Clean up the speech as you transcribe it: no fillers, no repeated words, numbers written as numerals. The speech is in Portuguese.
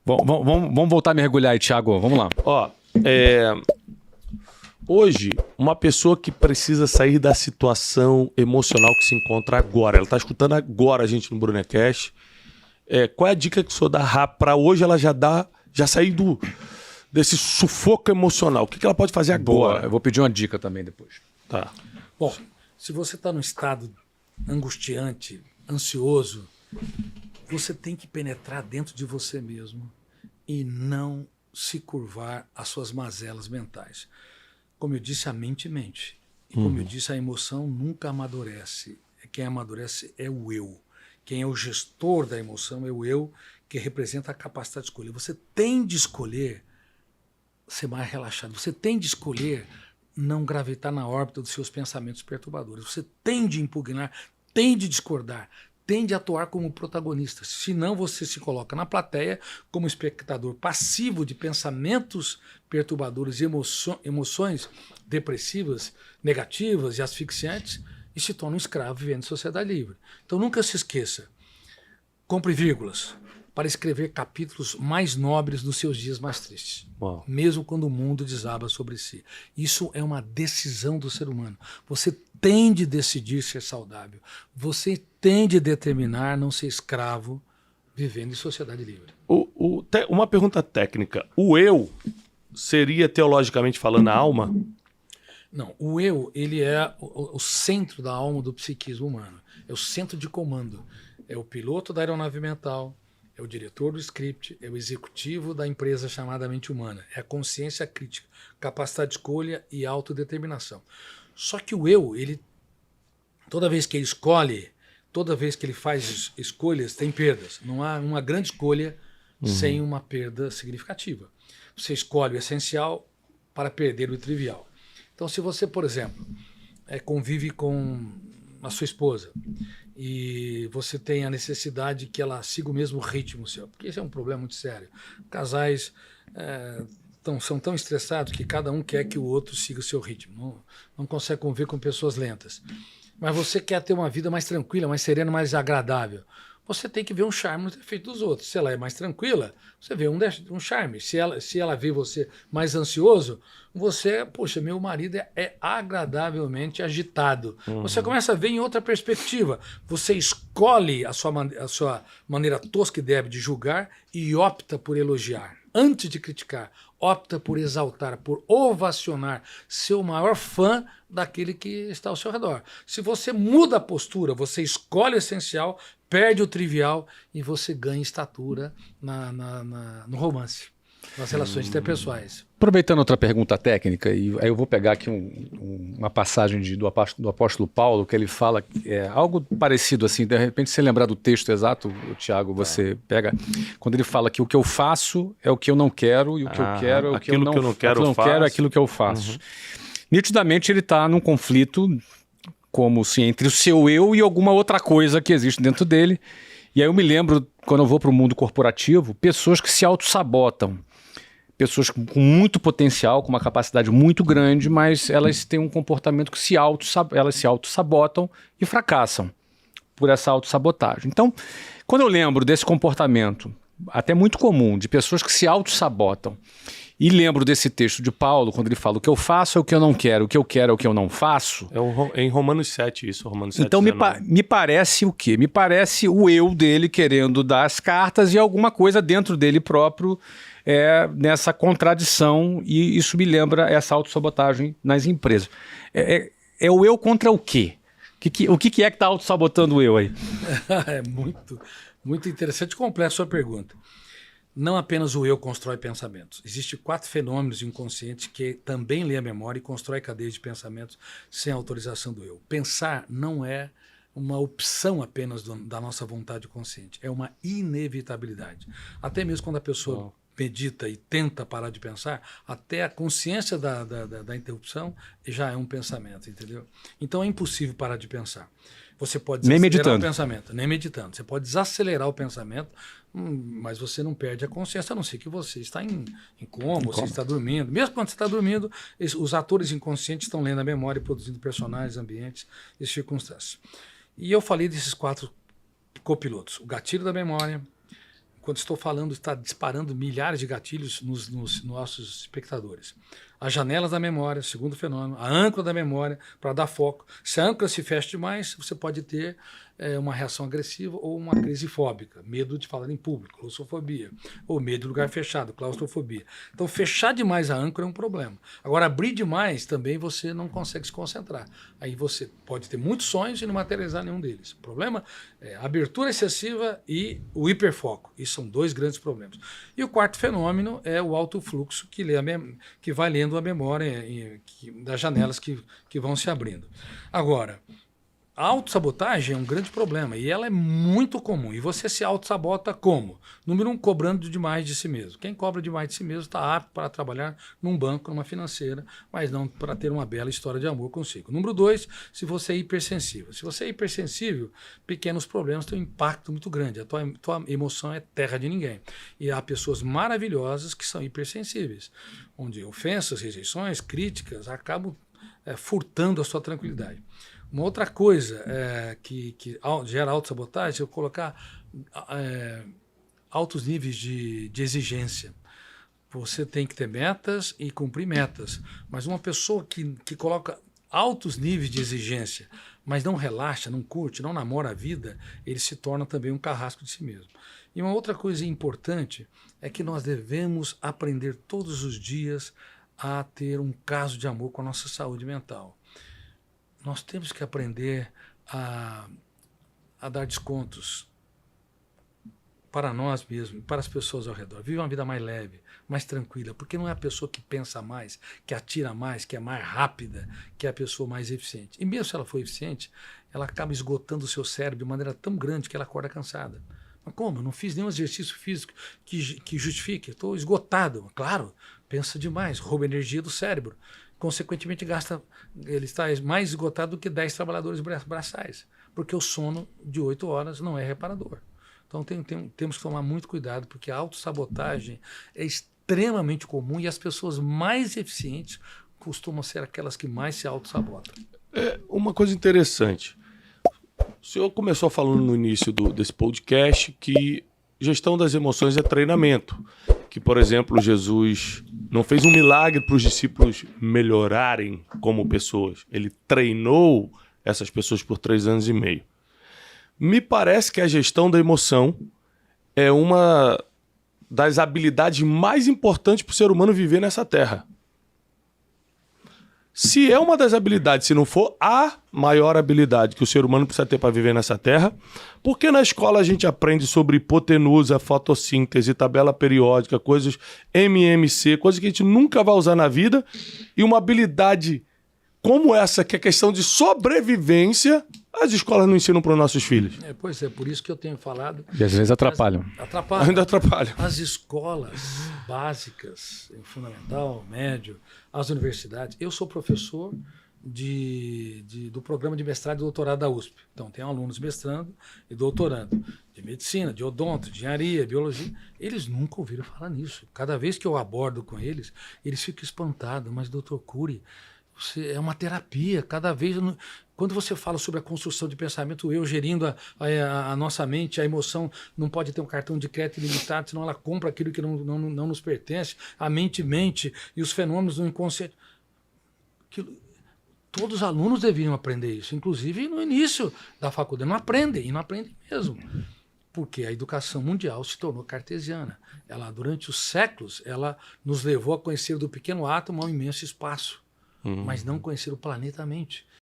Vamos voltar a mergulhar aí, Thiago. Vamos lá. Ó, hoje, uma pessoa que precisa sair da situação emocional que se encontra agora, ela tá escutando agora a gente no Brunecast, qual é a dica que o senhor dá para hoje ela já sair desse sufoco emocional? O que ela pode fazer agora? Boa, eu vou pedir uma dica também depois. Tá. Bom, se você está num estado angustiante, ansioso, você tem que penetrar dentro de você mesmo e não se curvar às suas mazelas mentais. Como eu disse, a mente mente. E como eu disse, a emoção nunca amadurece. Quem amadurece é o eu. Quem é o gestor da emoção é o eu, que representa a capacidade de escolher. Você tem de escolher ser mais relaxado. Você tem de escolher não gravitar na órbita dos seus pensamentos perturbadores. Você tem de impugnar, tem de discordar, tem de atuar como protagonista. Senão você se coloca na plateia como espectador passivo de pensamentos perturbadores e emoções depressivas, negativas e asfixiantes e se torna um escravo vivendo em sociedade livre. Então nunca se esqueça, compre vírgulas para escrever capítulos mais nobres dos seus dias mais tristes. Uau. Mesmo quando o mundo desaba sobre si. Isso é uma decisão do ser humano. Você tem de decidir ser saudável. Você tem de determinar não ser escravo vivendo em sociedade livre. Uma pergunta técnica. O eu seria, teologicamente falando, a alma? Não, o eu, ele é o centro da alma do psiquismo humano. É o centro de comando. É o piloto da aeronave mental, é o diretor do script, é o executivo da empresa chamada mente humana. É a consciência crítica, capacidade de escolha e autodeterminação. Só que o eu, toda vez que ele escolhe, toda vez que ele faz escolhas, tem perdas. Não há uma grande escolha sem uma perda significativa. Você escolhe o essencial para perder o trivial. Então, se você, por exemplo, convive com a sua esposa e você tem a necessidade que ela siga o mesmo ritmo seu, porque esse é um problema muito sério. Casais são tão estressados que cada um quer que o outro siga o seu ritmo. Não consegue conviver com pessoas lentas. Mas você quer ter uma vida mais tranquila, mais serena, mais agradável. Você tem que ver um charme no defeito dos outros. Se ela é mais tranquila, você vê um charme. Se ela vê você mais ansioso, você, poxa, meu marido é agradavelmente agitado. Você começa a ver em outra perspectiva. Você escolhe a sua maneira tosca e débil de julgar e opta por elogiar. Antes de criticar, opta por exaltar, por ovacionar, ser o maior fã daquele que está ao seu redor. Se você muda a postura, você escolhe o essencial, perde o trivial e você ganha estatura no romance, nas relações interpessoais. Aproveitando outra pergunta técnica, e aí eu vou pegar aqui uma passagem do apóstolo Paulo, que ele fala algo parecido assim, de repente você lembrar do texto exato, Thiago, você pega, quando ele fala que o que eu faço é o que eu não quero, e o que eu quero é o que eu não quero, é aquilo que eu faço. Nitidamente ele está num conflito, como se entre o seu eu e alguma outra coisa que existe dentro dele. E aí eu me lembro, quando eu vou para o mundo corporativo, pessoas que se auto-sabotam. Pessoas com muito potencial, com uma capacidade muito grande, mas elas têm um comportamento que elas se auto-sabotam e fracassam por essa auto-sabotagem. Então, quando eu lembro desse comportamento, até muito comum, de pessoas que se auto-sabotam, e lembro desse texto de Paulo, quando ele fala o que eu faço é o que eu não quero, o que eu quero é o que eu não faço. É em Romanos 7 isso, Romanos 7. Então me parece o quê? Me parece o eu dele querendo dar as cartas e alguma coisa dentro dele próprio nessa contradição, e isso me lembra essa autossabotagem nas empresas. É o eu contra o quê? O que é que está autossabotando o eu aí? É muito interessante e complexa a sua pergunta. Não apenas o eu constrói pensamentos. Existem 4 fenômenos inconscientes que também lê a memória e constrói cadeias de pensamentos sem autorização do eu. Pensar não é uma opção apenas da nossa vontade consciente, é uma inevitabilidade. Até mesmo quando a pessoa medita e tenta parar de pensar, até a consciência da interrupção já é um pensamento, entendeu? Então é impossível parar de pensar. Você pode desacelerar o pensamento, nem meditando. Você pode desacelerar o pensamento, mas você não perde a consciência, a não ser que você está em coma, você está dormindo. Mesmo quando você está dormindo, os atores inconscientes estão lendo a memória e produzindo personagens, ambientes e circunstâncias. E eu falei desses 4 copilotos. O gatilho da memória, quando estou falando, está disparando milhares de gatilhos nos nossos espectadores. As janelas da memória, segundo fenômeno, a âncora da memória, para dar foco. Se a âncora se fecha demais, você pode ter uma reação agressiva ou uma crise fóbica, medo de falar em público, claustrofobia, ou medo de lugar fechado, claustrofobia. Então, fechar demais a âncora é um problema. Agora, abrir demais também você não consegue se concentrar. Aí você pode ter muitos sonhos e não materializar nenhum deles. O problema é a abertura excessiva e o hiperfoco. Isso são dois grandes problemas. E o quarto fenômeno é o alto fluxo, que vai lendo a memória das janelas que vão se abrindo. Agora, a autossabotagem é um grande problema e ela é muito comum. E você se autossabota como? Número 1, cobrando demais de si mesmo. Quem cobra demais de si mesmo está apto para trabalhar num banco, numa financeira, mas não para ter uma bela história de amor consigo. Número 2, se você é hipersensível. Se você é hipersensível, pequenos problemas têm um impacto muito grande. A tua emoção é terra de ninguém. E há pessoas maravilhosas que são hipersensíveis, onde ofensas, rejeições, críticas acabam furtando a sua tranquilidade. Uma outra coisa que gera autossabotagem é eu colocar altos níveis de exigência. Você tem que ter metas e cumprir metas. Mas uma pessoa que coloca altos níveis de exigência, mas não relaxa, não curte, não namora a vida, ele se torna também um carrasco de si mesmo. E uma outra coisa importante é que nós devemos aprender todos os dias a ter um caso de amor com a nossa saúde mental. Nós temos que aprender a dar descontos para nós mesmos, para as pessoas ao redor. Vive uma vida mais leve, mais tranquila, porque não é a pessoa que pensa mais, que atira mais, que é mais rápida, que é a pessoa mais eficiente. E mesmo se ela for eficiente, ela acaba esgotando o seu cérebro de maneira tão grande que ela acorda cansada. Mas como? Eu não fiz nenhum exercício físico que justifique. Estou esgotado. Claro, pensa demais, rouba energia do cérebro. Consequentemente, ele está mais esgotado do que 10 trabalhadores braçais, porque o sono de 8 horas não é reparador. Então temos que tomar muito cuidado, porque a autossabotagem é extremamente comum e as pessoas mais eficientes costumam ser aquelas que mais se autossabotam. Uma coisa interessante. O senhor começou falando no início desse podcast que gestão das emoções é treinamento. Que, por exemplo, Jesus não fez um milagre para os discípulos melhorarem como pessoas. Ele treinou essas pessoas por 3 anos e meio. Me parece que a gestão da emoção é uma das habilidades mais importantes para o ser humano viver nessa terra. Se é uma das habilidades, se não for a maior habilidade que o ser humano precisa ter para viver nessa terra, por que na escola a gente aprende sobre hipotenusa, fotossíntese, tabela periódica, coisas MMC, coisas que a gente nunca vai usar na vida, e uma habilidade como essa, que é questão de sobrevivência, as escolas não ensinam para os nossos filhos? Pois é, por isso que eu tenho falado. E às vezes atrapalham. Ainda atrapalham. As escolas básicas, fundamental, médio, as universidades. Eu sou professor do programa de mestrado e doutorado da USP. Então, tem alunos mestrando e doutorando de medicina, de odonto, de engenharia, biologia. Eles nunca ouviram falar nisso. Cada vez que eu abordo com eles, eles ficam espantados. Mas, doutor Cury, é uma terapia. Cada vez... Quando você fala sobre a construção de pensamento, eu gerindo a nossa mente, a emoção não pode ter um cartão de crédito ilimitado, senão ela compra aquilo que não nos pertence. A mente mente e os fenômenos do inconsciente. Todos os alunos deveriam aprender isso, inclusive no início da faculdade. Não aprendem, e não aprendem mesmo. Porque a educação mundial se tornou cartesiana. Ela, durante os séculos, ela nos levou a conhecer do pequeno átomo ao imenso espaço, mas não conhecer o planeta mente.